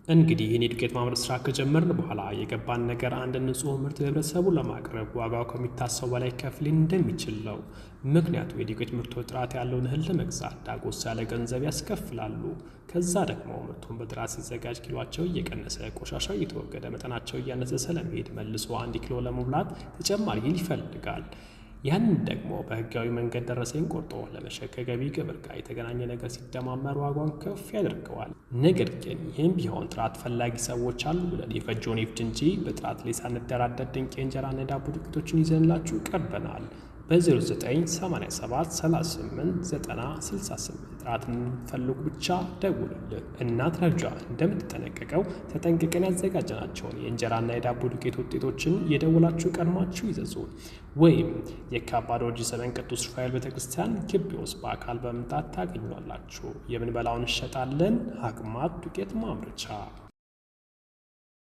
እንግዲህ ይህን የዱቄት ማምረት ስራ ከጀመርን በኋላ የገባን ነገር አንድ ንጹህ ምርት ለህብረተሰቡ ለማቅረብ ዋጋው ከሚታሰበው በላይ ከፍ ሊል እንደሚችል ነው። ምክንያቱም የዱቄት ምርቶች ጥራት ያለውን እህል ለመግዛት ዳጎስ ያለ ገንዘብ ያስከፍላሉ። ከዛ ደግሞ ምርቱን በጥራት ሲዘጋጅ ኪሎቸው እየቀነሰ ቆሻሻው እየተወገደ መጠናቸው እያነሰ ስለሚሄድ መልሶ 1 ኪሎ ለመሙላት ተጨማሪ እህል ይፈልጋል። ያንን ደግሞ በህጋዊ መንገድ ደረሰኝ ቆርጦ ለመሸጥ ከገቢ ግብር ጋር የተገናኘ ነገር ሲደማመር ዋጋውን ከፍ ያደርገዋል። ነገር ግን ይህም ቢሆን ጥራት ፈላጊ ሰዎች አሉ ብለን የፈጀውን ይፍጅ እንጂ በጥራት ላይ ሳንደራደር ድንቅ የእንጀራና የዳቦ ዱቄቶችን ይዘንላችሁ ቀርበናል። በ0987 38 90 68 ጥራትን ፈልጉ ብቻ ደውሉልን። እናት ረጇ እንደምትጠነቀቀው ተጠንቅቀን ያዘጋጀናቸውን የእንጀራና የዳቦ ዱቄት ውጤቶችን የደውላችሁ ቀድማችሁ ይዘዙ። ወይም የካባዶ ጂ7 ቅዱስ ሩፋኤል ቤተክርስቲያን ግቢ ውስጥ በአካል በመምጣት ታገኙናላችሁ። የምንበላውን እንሸጣለን። አቅማት ዱቄት ማምረቻ